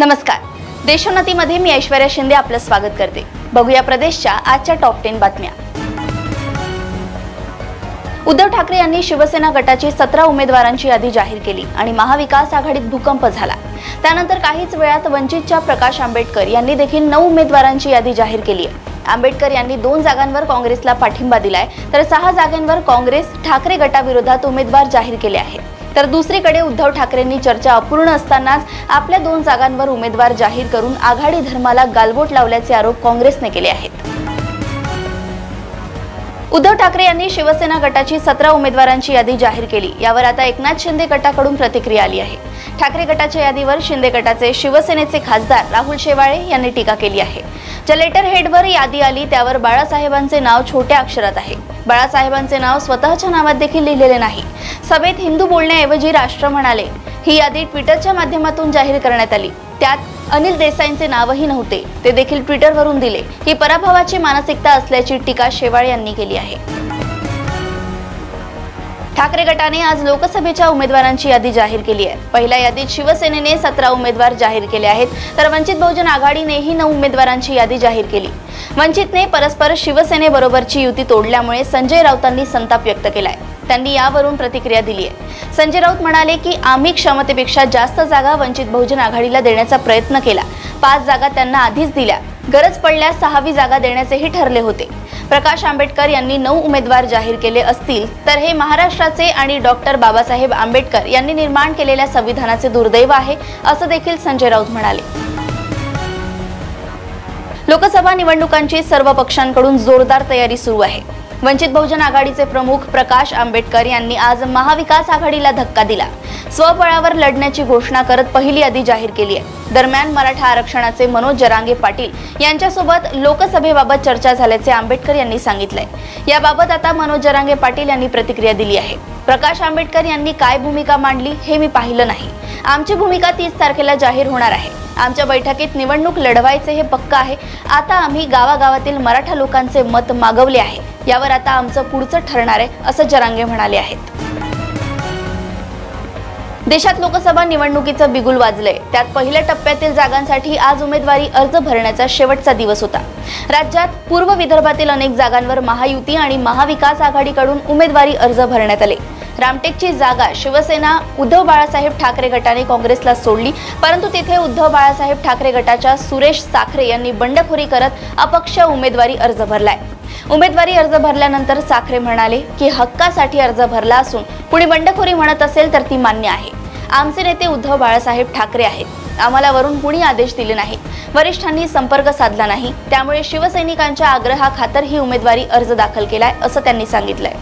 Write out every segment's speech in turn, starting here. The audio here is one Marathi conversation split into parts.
नमस्कार, देशोन्नतीमध्ये मी ऐश्वर्या शिंदे आपलं स्वागत करते। बघूया प्रदेशच्या आजच्या टॉप 10 बातम्या। उद्धव ठाकरे यांनी शिवसेना गटाची 17 उमेदवारांची यादी जाहीर केली आणि महाविकास आघाडीत भूकंप झाला। त्यानंतर काहीच वेळात वंचितच्या प्रकाश आंबेडकर यांनी देखील 9 उमेदवारांची यादी जाहीर केली आहे। आंबेडकर यांनी 2 जागांवर काँग्रेसला पाठिंबा दिलाय, तर 6 जागांवर काँग्रेस ठाकरे गटाविरोधात उमेदवार जाहीर केले आहेत। तर दुसरीकडे उद्धव ठाकरेंनी चर्चा अपूर्ण असतानाच आपल्या 2 जागांवर उमेदवार जाहीर करून आघाडी धर्माला गालबोट लावल्याचे आरोप काँग्रेसने केले आहेत। उद्धव ठाकरे यांनी शिवसेना गटाची 17 उमेदवारांची यादी जाहीर केली। यावर आता एकनाथ शिंदे गटाकडून प्रतिक्रिया आली आहे। ठाकरे गटाच्या यादीवर शिंदे गटाचे शिवसेनेचे खासदार राहुल शेवाळे यांनी टीका केली आहे। ज्या लेटर हेडवर यादी आली त्यावर बाळासाहेबांचे नाव छोट्या अक्षरात आहे। बाळासाहेबांचे नाव स्वतःच्या नावात देखील लिहिलेले नाही। सभेत हिंदू बोलण्याऐवजी राष्ट्र म्हणाले। ही यादी ट्विटरच्या माध्यमातून जाहीर करण्यात आली। त्यात अनिल देसाईंचे नावही नव्हते, ते देखील ट्विटरवरून दिले। ही पराभवाची मानसिकता असल्याची टीका शेवाळे यांनी केली आहे। ठाकरे गटाने आज लोकसभेच्या उमेदवारांची यादी जाहीर केली आहे। पहिल्या यादीत शिवसेनेने 17 उमेदवार जाहीर केले आहेत, तर वंचित बहुजन आघाडीनेही 9 उमेदवारांची यादी जाहीर केली। वंचितने परस्पर शिवसेनेबरोबरची युती तोडल्यामुळे संजय राऊतांनी संताप व्यक्त केलाय। त्यांनी यावरून प्रतिक्रिया दिली आहे। संजय राऊत म्हणाले की आम्ही क्षमतेपेक्षा जास्त जागा वंचित बहुजन आघाडीला देण्याचा प्रयत्न केला। 5 जागा त्यांना आधीच दिल्या, गरज पडल्यास 6वी जागा देण्याचेही ठरले होते। प्रकाश आंबेडकर यांनी 9 उमेदवार जाहीर केले असतील तर हे महाराष्ट्राचे आणि डॉक्टर बाबासाहेब आंबेडकर यांनी निर्माण केलेल्या संविधानाचे दुर्दैव आहे, असं देखील संजय राऊत म्हणाले। लोकसभा निवडणुकांची सर्व पक्षांकडून जोरदार तयारी सुरू आहे। वंचित बहुजन आघाडीचे प्रमुख प्रकाश आंबेडकर यांनी आज महाविकास आघाडीला धक्का दिला। स्वबळावर लढण्याची घोषणा करत पहिली यादी जाहीर केली आहे। दरम्यान मराठा आरक्षणाचे मनोज जरांगे पाटील यांच्यासोबत लोकसभेबाबत चर्चा झाल्याचे आंबेडकर यांनी सांगितले। याबाबत आता मनोज जरांगे पाटील यांनी प्रतिक्रिया दिली आहे। प्रकाश आंबेडकर यांनी काय भूमिका मांडली हे मी पाहिलं नाही। आमची भूमिका 30 तारखेला जाहीर होणार आहे। आमच्या बैठकीत निवडणूक लढवायचे हे पक्का आहे। आता आम्ही गावागावातील मराठा लोकांचे मत मागवले आहे, यावर आता आमचं पुढचं ठरणार आहे, असं जरांगे म्हणाले आहेत। देशात लोकसभा निवडणुकीचं बिगुल वाजलंय। त्यात पहिल्या टप्प्यातील जागांसाठी आज उमेदवारी अर्ज भरण्याचा शेवटचा दिवस होता। राज्यात पूर्व विदर्भातील अनेक जागांवर महायुती आणि महाविकास आघाडीकडून उमेदवारी अर्ज भरण्यात आले। रामटेकची जागा शिवसेना उद्धव बाळासाहेब ठाकरे गटाने काँग्रेसला सोडली, परंतु तिथे उद्धव बाळासाहेब ठाकरे गटाच्या सुरेश साखरे यांनी बंडखोरी करत अपक्ष उमेदवारी अर्ज भरलाय। उमेदवारी अर्ज भरल्यानंतर साखरे म्हणाले की हक्कासाठी अर्ज भरला असून कुणी बंडखोरी म्हणत असेल तर ती मान्य आहे। आमचे नेते उद्धव बाळासाहेब ठाकरे आहेत। आम्हाला वरून कुणी आदेश दिले नाही, वरिष्ठांनी संपर्क साधला नाही, त्यामुळे शिवसैनिकांच्या आग्रहाखातर ही उमेदवारी अर्ज दाखल केलाय, असं त्यांनी सांगितलंय।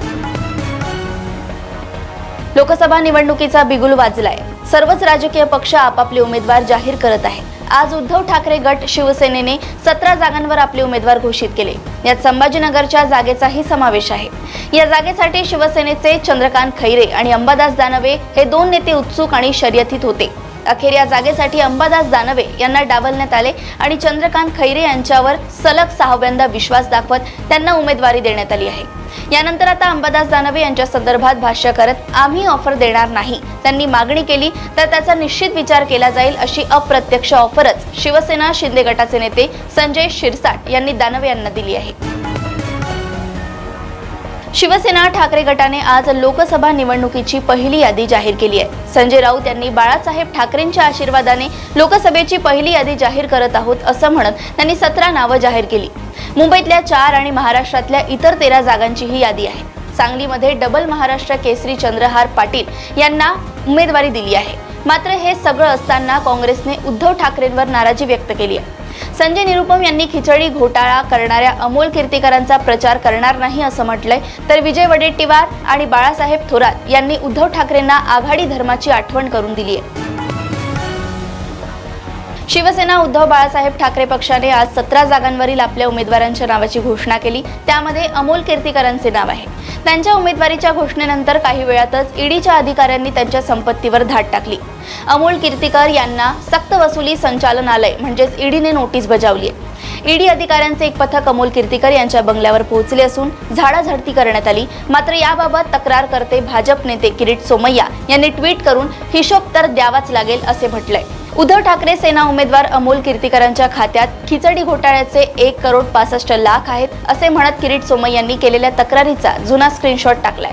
लोकसभा निवडणुकीचा बिगुल वाजलाय। सर्वच राजकीय पक्ष आपापले उमेदवार जाहीर करत आहेत। आज उद्धव ठाकरे गट शिवसेनेने 17 जागांवर आपले उमेदवार घोषित केले। यात संभाजीनगरच्या जागेचाही समावेश आहे। या जागेसाठी शिवसेनेचे चंद्रकांत खैरे आणि अंबादास दानवे हे 2 नेते उत्सुक आणि शर्यतीत होते। अखेर या जागेसाठी अंबादास दानवे यांना डावलण्यात आले आणि चंद्रकांत खैरे यांच्यावर सलग 6व्यांदा विश्वास दाखवत त्यांना उमेदवारी देण्यात आली आहे। यानंतर आता अंबादास दानवे यांच्या संदर्भात भाष्य करत आम्ही ऑफर देणार नाही, त्यांनी मागणी केली तर त्याचा निश्चित विचार केला जाईल, अशी अप्रत्यक्ष ऑफरच शिवसेना शिंदे गटाचे नेते संजय शिरसाट यांनी दानवे यांना दिली आहे। शिवसेना ठाकरे गटाने आज लोकसभा निवडणुकीची पहिली यादी जाहीर केली आहे। संजय राऊत यांनी बाळासाहेब ठाकरेंच्या आशीर्वादाने लोकसभेची पहिली यादी जाहीर करत आहोत असं म्हणत त्यांनी 17 नावं जाहीर केली। मुंबईतल्या 4 आणि महाराष्ट्रातल्या इतर 13 जागांची ही यादी आहे। सांगलीमध्ये डबल महाराष्ट्र केसरी चंद्रहार पाटील यांना उमेदवारी दिली आहे। मात्र हे सगळं असताना काँग्रेसने उद्धव ठाकरेंवर नाराजी व्यक्त केली आहे। संजय निरुपम यांनी खिचडी घोटाळा करणाऱ्या अमोल कीर्तीकरांचा प्रचार करणार नाही असं म्हटलंय, तर विजय वडेट्टीवार आणि बाळासाहेब थोरात यांनी उद्धव ठाकरेंना आघाडी धर्माची आठवण करून दिली आहे। शिवसेना उद्धव बाळासाहेब ठाकरे पक्षाने आज 17 जागांवरील आपल्या उमेदवारांच्या नावाची घोषणा केली। त्यामध्ये अमोल कीर्तीकरांचे नाव आहे। त्यांच्या उमेदवारीच्या घोषणेनंतर काही वेळातच ईडीच्या अधिकाऱ्यांनी त्यांच्या संपत्तीवर धाड टाकली। अमोल कीर्तीकर यांना सक्तवसुली संचालनालय म्हणजेच ईडीने नोटीस बजावली आहे। ईडी अधिकाऱ्यांचे एक पथक अमोल कीर्तीकर यांच्या बंगल्यावर पोहोचले असून झाडाझडती करण्यात आली। मात्र याबाबत तक्रार करते भाजप नेते किरीट सोमय्या यांनी ट्विट करून हिशोब तर द्यावाच लागेल असे म्हटलंय। उद्धव ठाकरे सेना उमेदवार अमोल कीर्तीकरांच्या खात्यात खिचडी घोटाळ्याचे 1,65,00,000 आहेत असे म्हणत किरीट सोमय्या यांनी केलेल्या तक्रारीचा जुना स्क्रीनशॉट टाकलाय।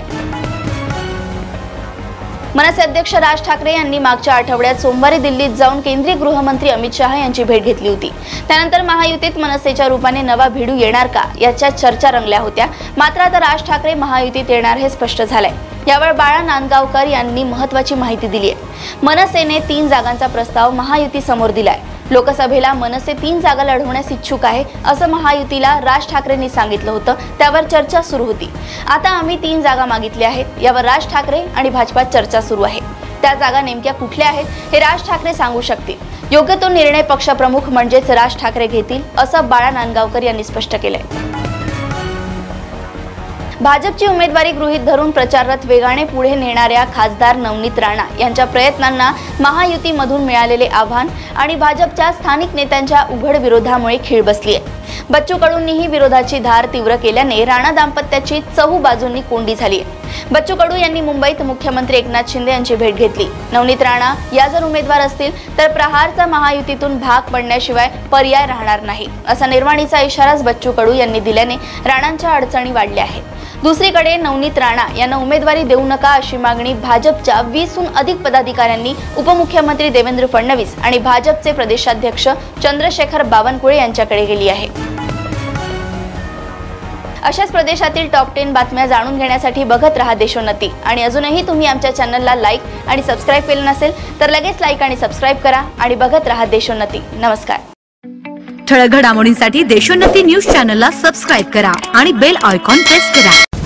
मनसे अध्यक्ष राज ठाकरे यांनी मागच्या आठवड्यात सोमवारी दिल्लीत जाऊन केंद्रीय गृहमंत्री अमित शहा यांची भेट घेतली होती। त्यानंतर महायुतीत मनसेच्या रूपाने नवा भिडू येणार का याच्या चर्चा रंगल्या होत्या। मात्र आता राज ठाकरे महायुतीत येणार हे स्पष्ट झालंय। यावर बाळा नांदगावकर यांनी महत्त्वाची माहिती दिली आहे। मनसेने 3 जागांचा प्रस्ताव महायुती समोर दिलाय। लोकसभेला मनसे 3 जागा लढवण्यास इच्छुक आहे असं महायुतीला राज ठाकरेंनी सांगितलं होतं। त्यावर चर्चा सुरू होती। आता आम्ही 3 जागा मागितल्या आहेत। यावर राज ठाकरे आणि भाजपात चर्चा सुरू आहे। त्या जागा नेमक्या कुठल्या आहेत हे राज ठाकरे सांगू शकतील। योग्य तो निर्णय पक्षप्रमुख म्हणजेच राज ठाकरे घेतील असं बाळा नांदगावकर यांनी स्पष्ट केलंय। भाजपची उमेदवारी गृहीत धरून प्रचाररथ वेगाने पुढे नेणाऱ्या खासदार नवनीत राणा यांच्या प्रयत्नांना महायुतीमधून मिळालेले आव्हान आणि भाजपच्या स्थानिक नेत्यांच्या उघड विरोधामुळे खीळ बसली आहे। बच्चू कडूंनीही विरोधाची धार तीव्र केल्याने राणा दाम्पत्याची चहू बाजूंनी कोंडी झाली आहे। बच्चू कडू यांनी मुंबईत मुख्यमंत्री एकनाथ शिंदे यांची भेट घेतली। नवनीत राणा या जर उमेदवार असतील तर प्रहारचा महायुतीतून भाग पडण्याशिवाय पर्याय राहणार नाही असा निर्वाणीचा इशाराच बच्चू कडू यांनी दिल्याने राणांच्या अडचणी वाढल्या आहेत। दुसरीकडे नवनीत राणा यांना उमेदवारी देऊ नका अशी मागणी भाजपच्या 20हून अधिक पदाधिकाऱ्यांनी उपमुख्यमंत्री देवेंद्र फडणवीस आणि भाजपचे प्रदेशाध्यक्ष चंद्रशेखर बावनकुळे यांच्याकडे गेली आहे। अशाच प्रदेशातील टॉप 10 बातम्या जाणून घेण्यासाठी बघत रहा देशोन्नती आणि अजूनही तुम्ही आमच्या चॅनलला लाईक आणि सबस्क्राइब केलं नसेल तर लगेच लाईक आणि सबस्क्राइब करा आणि बघत रहा देशोन्नती। नमस्कार। ठळक घडामोडींसाठी देशोन्नती न्यूज चॅनलला सबस्क्राइब करा आणि बेल आयकॉन प्रेस करा।